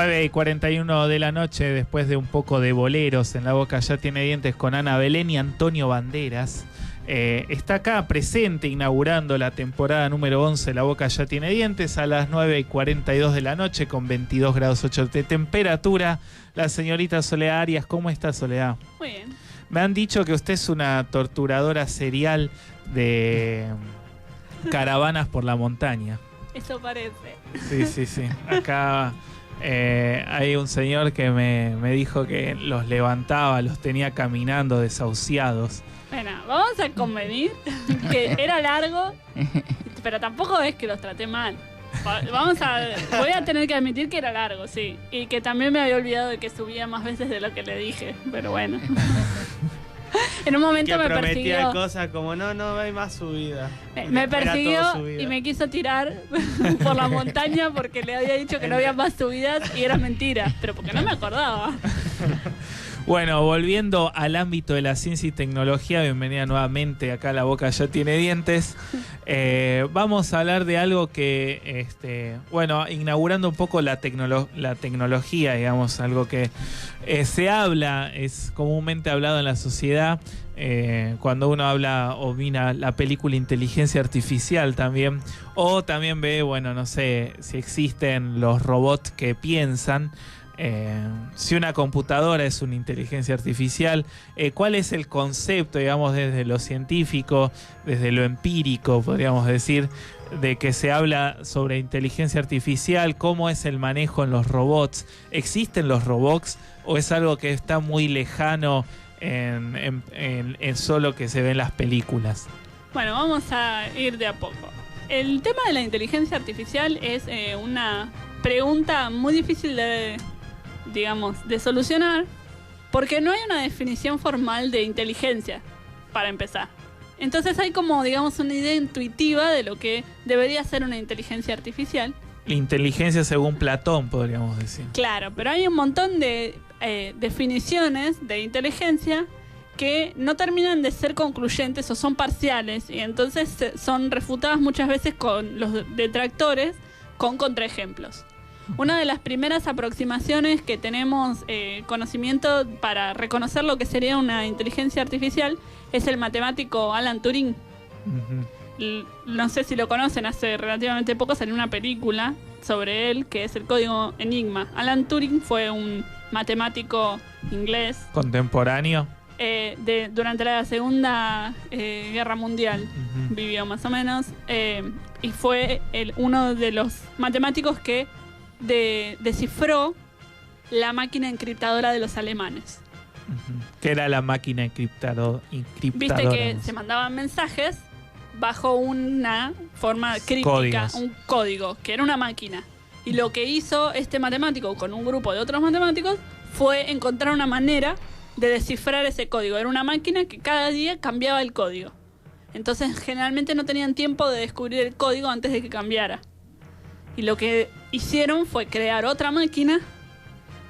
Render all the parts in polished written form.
9:41 de la noche, después de un poco de boleros en La Boca Ya Tiene Dientes con Ana Belén y Antonio Banderas. Está acá presente inaugurando la temporada número 11 La Boca Ya Tiene Dientes a las 9:42 de la noche con 22 grados 8 de temperatura. La señorita Soledad Arias, ¿cómo está, Soledad? Muy bien. Me han dicho que usted es una torturadora serial de caravanas por la montaña. Eso parece. Sí. Acá hay un señor que me dijo que los levantaba, los tenía caminando desahuciados. Bueno, vamos a convenir que era largo, pero tampoco es que los traté mal. Voy a tener que admitir que era largo, sí. Y que también me había olvidado de que subía más veces de lo que le dije. Pero bueno. En un momento me persiguió. Prometía cosas como, no hay más subida. Me persiguió y me quiso tirar por la montaña porque le había dicho que no había más subidas y era mentira. Pero porque no me acordaba. Bueno, volviendo al ámbito de la ciencia y tecnología, bienvenida nuevamente acá a La Boca Ya Tiene Dientes. Vamos a hablar de algo que, inaugurando un poco la tecnología, digamos, algo que se habla, es comúnmente hablado en la sociedad, cuando uno habla o mira la película Inteligencia Artificial también, o también ve, no sé si existen los robots que piensan. Si una computadora es una inteligencia artificial, ¿cuál es el concepto, digamos, desde lo científico, desde lo empírico, podríamos decir, de que se habla sobre inteligencia artificial? ¿Cómo es el manejo en los robots? ¿Existen los robots o es algo que está muy lejano en solo que se ve en las películas? Bueno, vamos a ir de a poco. El tema de la inteligencia artificial es una pregunta muy difícil de solucionar, porque no hay una definición formal de inteligencia, para empezar. Entonces hay como, una idea intuitiva de lo que debería ser una inteligencia artificial. Inteligencia según Platón, podríamos decir. Claro, pero hay un montón de definiciones de inteligencia que no terminan de ser concluyentes o son parciales, y entonces son refutadas muchas veces con los detractores con contraejemplos. Una de las primeras aproximaciones que tenemos conocimiento para reconocer lo que sería una inteligencia artificial es el matemático Alan Turing. Uh-huh. No sé si lo conocen, hace relativamente poco salió una película sobre él, que es el código Enigma. Alan Turing fue un matemático inglés. ¿Contemporáneo? Durante la Segunda Guerra Mundial. Uh-huh. Vivió más o menos. Y fue uno de los matemáticos que descifró la máquina encriptadora de los alemanes. Uh-huh. ¿Qué era la máquina encriptadora? Viste que se mandaban mensajes bajo una forma críptica, un código, que era una máquina. Y lo que hizo este matemático con un grupo de otros matemáticos fue encontrar una manera de descifrar ese código. Era una máquina que cada día cambiaba el código. Entonces generalmente no tenían tiempo de descubrir el código antes de que cambiara. Y lo que hicieron fue crear otra máquina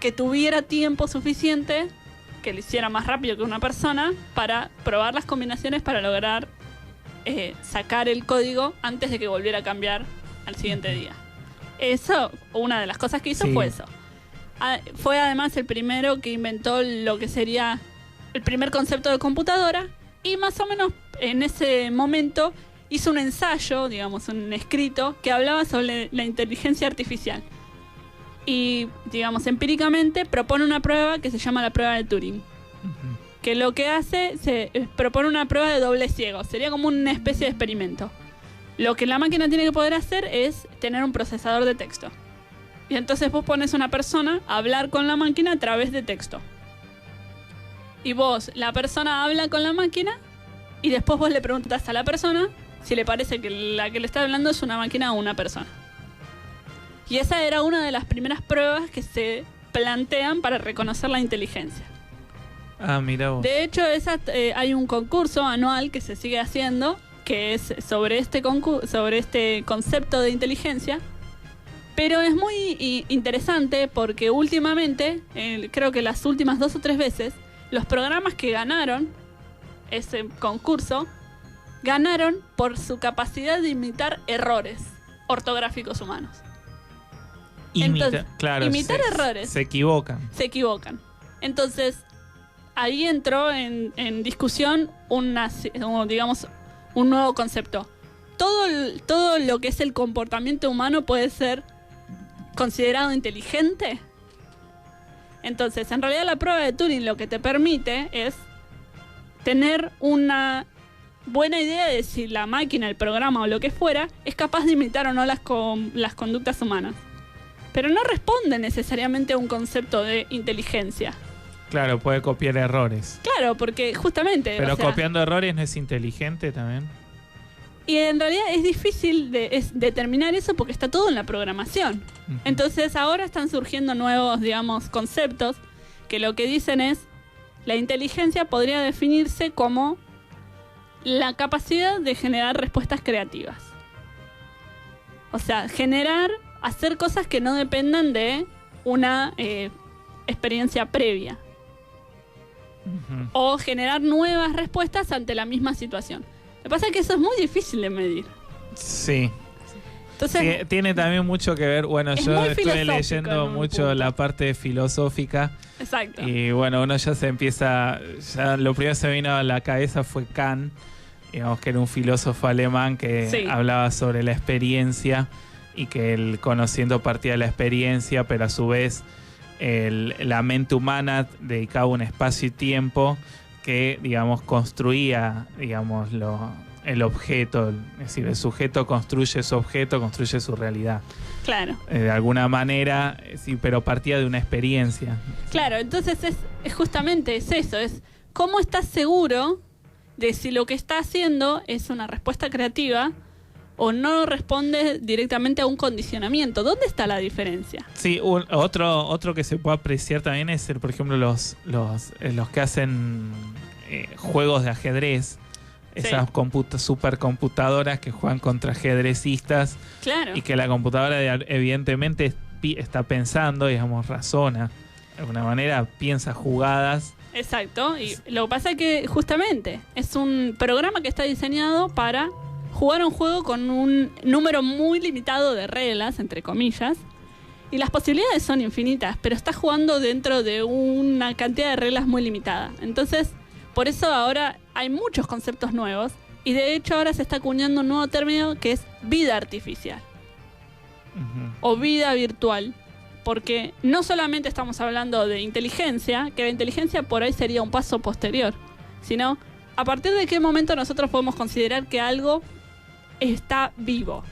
que tuviera tiempo suficiente, que lo hiciera más rápido que una persona, para probar las combinaciones para lograr sacar el código antes de que volviera a cambiar al siguiente día. Eso, una de las cosas que hizo fue eso. Fue además el primero que inventó lo que sería el primer concepto de computadora, y más o menos en ese momento hizo un ensayo, un escrito, que hablaba sobre la inteligencia artificial. Y, empíricamente propone una prueba que se llama la prueba de Turing. Uh-huh. Que lo que hace, propone una prueba de doble ciego. Sería como una especie de experimento. Lo que la máquina tiene que poder hacer es tener un procesador de texto. Y entonces vos pones a una persona a hablar con la máquina a través de texto. Y la persona habla con la máquina, y después vos le preguntas a la persona si le parece que la que le está hablando es una máquina o una persona. Y esa era una de las primeras pruebas que se plantean para reconocer la inteligencia. Ah, mira vos. De hecho, hay un concurso anual que se sigue haciendo, que es sobre este concepto de inteligencia. Pero es muy interesante porque últimamente, creo que las últimas 2 o 3 veces, los programas que ganaron ese concurso ganaron por su capacidad de imitar errores ortográficos humanos. Imitar errores. Se equivocan. Entonces, ahí entró en discusión un nuevo concepto. Todo lo que es el comportamiento humano puede ser considerado inteligente. Entonces, en realidad la prueba de Turing lo que te permite es tener una buena idea de si la máquina, el programa o lo que fuera es capaz de imitar o no las conductas humanas. Pero no responde necesariamente a un concepto de inteligencia. Claro, puede copiar errores. Claro, porque justamente... Pero copiando errores no es inteligente también. Y en realidad es difícil determinar eso porque está todo en la programación. Uh-huh. Entonces ahora están surgiendo nuevos, conceptos que lo que dicen es la inteligencia podría definirse como la capacidad de generar respuestas creativas. O sea, hacer cosas que no dependan de una experiencia previa. Uh-huh. O generar nuevas respuestas ante la misma situación. Lo que pasa es que eso es muy difícil de medir. Sí. Entonces, sí, tiene también mucho que ver. Bueno, yo estuve leyendo mucho la parte filosófica. Exacto. Y bueno, uno ya se empieza. Ya lo primero que se me vino a la cabeza fue Kant, digamos que era un filósofo alemán que hablaba sobre la experiencia y que el conocimiento partía de la experiencia, pero a su vez la mente humana dedicaba un espacio y tiempo que, construía, el objeto, es decir, el sujeto construye su objeto, construye su realidad. Claro. De alguna manera, sí, pero partía de una experiencia. Claro, entonces es justamente eso, es cómo estás seguro de si lo que está haciendo es una respuesta creativa o no responde directamente a un condicionamiento. ¿Dónde está la diferencia? Sí, otro que se puede apreciar también es, por ejemplo, los que hacen juegos de ajedrez. Esas supercomputadoras que juegan contra ajedrecistas. Claro. Y que la computadora evidentemente está pensando, razona. De alguna manera piensa jugadas. Exacto. Y lo que pasa es que justamente es un programa que está diseñado para jugar un juego con un número muy limitado de reglas, entre comillas, y las posibilidades son infinitas, pero está jugando dentro de una cantidad de reglas muy limitada. Entonces, por eso ahora hay muchos conceptos nuevos, y de hecho ahora se está acuñando un nuevo término que es vida artificial. Uh-huh. O vida virtual, porque no solamente estamos hablando de inteligencia, que la inteligencia por ahí sería un paso posterior, sino a partir de qué momento nosotros podemos considerar que algo está vivo,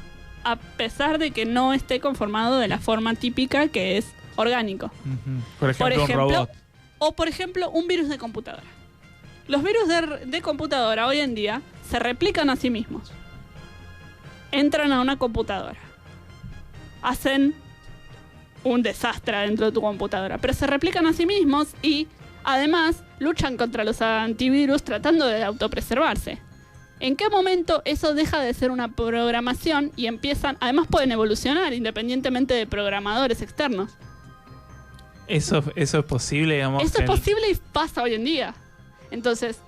a pesar de que no esté conformado de la forma típica que es orgánico. Uh-huh. Por ejemplo, un robot. O por ejemplo, un virus de computadora. Los virus de computadora hoy en día se replican a sí mismos. Entran a una computadora. Hacen un desastre dentro de tu computadora, pero se replican a sí mismos y además luchan contra los antivirus tratando de autopreservarse. ¿En qué momento eso deja de ser una programación y empiezan, además pueden evolucionar independientemente de programadores externos? Eso es posible, Eso es posible y pasa hoy en día. Entonces,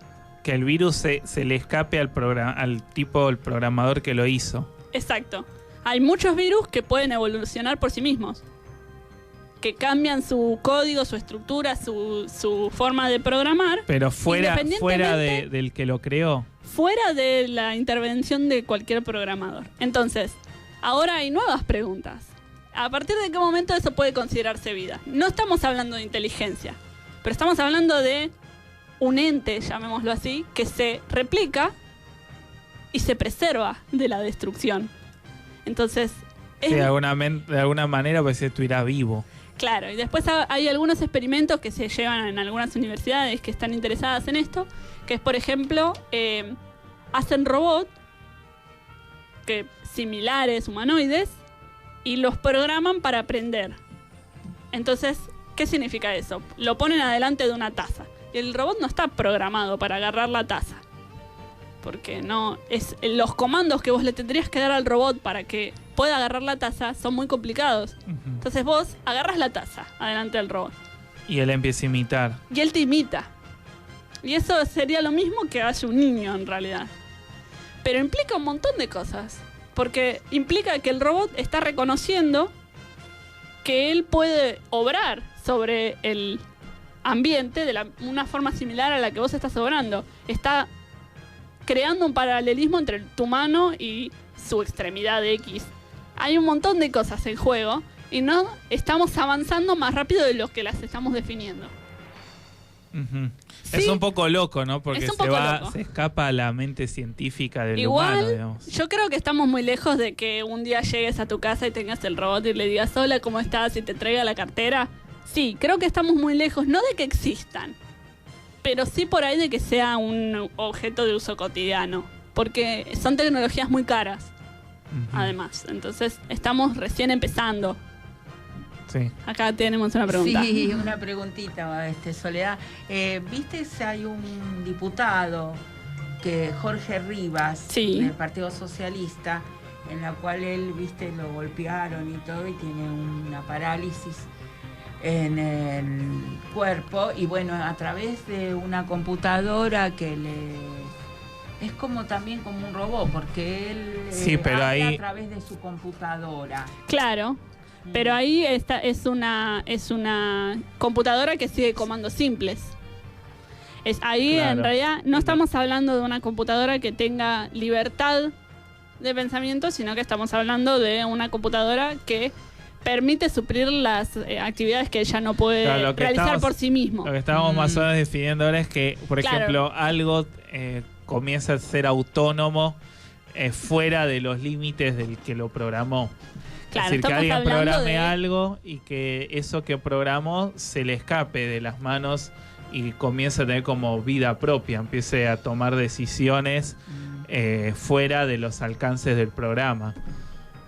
que el virus se le escape al programador que lo hizo. Exacto. Hay muchos virus que pueden evolucionar por sí mismos, que cambian su código, su estructura, su forma de programar. Pero fuera del que lo creó. Fuera de la intervención de cualquier programador. Entonces, ahora hay nuevas preguntas. ¿A partir de qué momento eso puede considerarse vida? No estamos hablando de inteligencia, pero estamos hablando de un ente, llamémoslo así, que se replica y se preserva de la destrucción. Entonces, sí, de alguna manera pues estuviera vivo. Claro, y después hay algunos experimentos que se llevan en algunas universidades que están interesadas en esto, que es, por ejemplo, hacen robots similares, humanoides, y los programan para aprender. Entonces, ¿qué significa eso? Lo ponen adelante de una taza, y el robot no está programado para agarrar la taza, porque no es los comandos que vos le tendrías que dar al robot para que pueda agarrar la taza son muy complicados. Uh-huh. Entonces vos agarras la taza adelante del robot. Y él empieza a imitar. Y él te imita. Y eso sería lo mismo que hace un niño en realidad. Pero implica un montón de cosas. Porque implica que el robot está reconociendo que él puede obrar sobre el ambiente de una forma similar a la que vos estás obrando. Está creando un paralelismo entre tu mano y su extremidad X. Hay un montón de cosas en juego y no estamos avanzando más rápido de lo que las estamos definiendo. Sí, es un poco loco, ¿no? Porque se escapa a la mente científica del humano, digamos. Yo creo que estamos muy lejos de que un día llegues a tu casa y tengas el robot y le digas, hola, ¿cómo estás? Y te traiga la cartera. Sí, creo que estamos muy lejos, no de que existan, pero sí por ahí de que sea un objeto de uso cotidiano, porque son tecnologías muy caras, además. Entonces, estamos recién empezando. Sí. Acá tenemos una pregunta. Sí, una preguntita, Soledad. ¿Viste si hay un diputado, Jorge Rivas, del Partido Socialista, en la cual él, lo golpearon y todo, y tiene una parálisis en el cuerpo, y bueno, a través de una computadora que es como también como un robot, porque él pero habla a través de su computadora. Claro. Pero ahí es una computadora que sigue comandos simples. En realidad no estamos hablando de una computadora que tenga libertad de pensamiento, sino que estamos hablando de una computadora que permite suplir las actividades que ella no puede realizar por sí mismo. Lo que estábamos más o menos definiendo ahora es que, por ejemplo, algo comienza a ser autónomo fuera de los límites del que lo programó. Claro, es decir, que alguien programe algo y que eso que programó se le escape de las manos y comience a tener como vida propia, empiece a tomar decisiones fuera de los alcances del programa.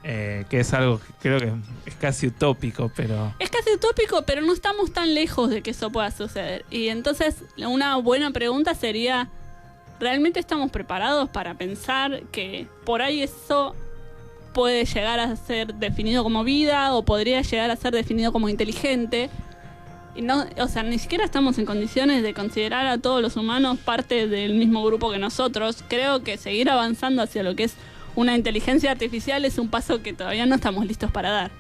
Que es algo que creo que es casi utópico, pero... Es casi utópico, pero no estamos tan lejos de que eso pueda suceder. Y entonces una buena pregunta sería, ¿realmente estamos preparados para pensar que por ahí eso puede llegar a ser definido como vida o podría llegar a ser definido como inteligente? Y no, o sea, ni siquiera estamos en condiciones de considerar a todos los humanos parte del mismo grupo que nosotros. Creo que seguir avanzando hacia lo que es una inteligencia artificial es un paso que todavía no estamos listos para dar.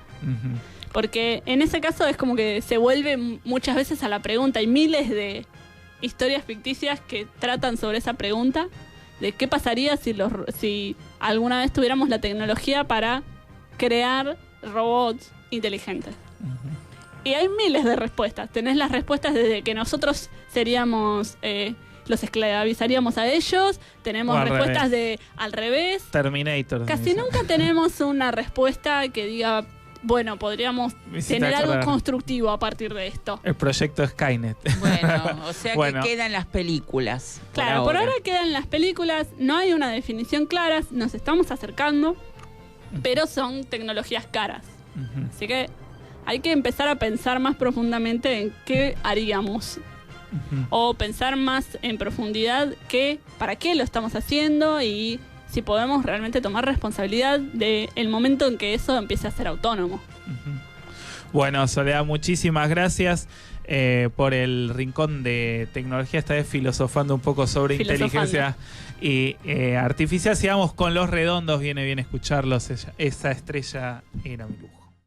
Porque en ese caso es como que se vuelve muchas veces a la pregunta. Hay miles de historias ficticias que tratan sobre esa pregunta de qué pasaría si alguna vez tuviéramos la tecnología para crear robots inteligentes. Y hay miles de respuestas. Tenés las respuestas desde que nosotros seríamos... los esclavizaríamos a ellos. Tenemos respuestas de al revés. Terminator. Casi nunca tenemos una respuesta que diga, bueno, podríamos tener algo constructivo a partir de esto. El proyecto Skynet. Bueno, o sea que quedan las películas. Claro, por ahora quedan las películas. No hay una definición clara. Nos estamos acercando, pero son tecnologías caras. Así que hay que empezar a pensar más profundamente en qué haríamos. O pensar más en profundidad para qué lo estamos haciendo y si podemos realmente tomar responsabilidad del momento en que eso empiece a ser autónomo. Bueno, Soledad, muchísimas gracias por el rincón de tecnología. Esta vez filosofando un poco sobre inteligencia y artificial. Sigamos con Los Redondos. Viene bien escucharlos. Esa estrella era mi lujo.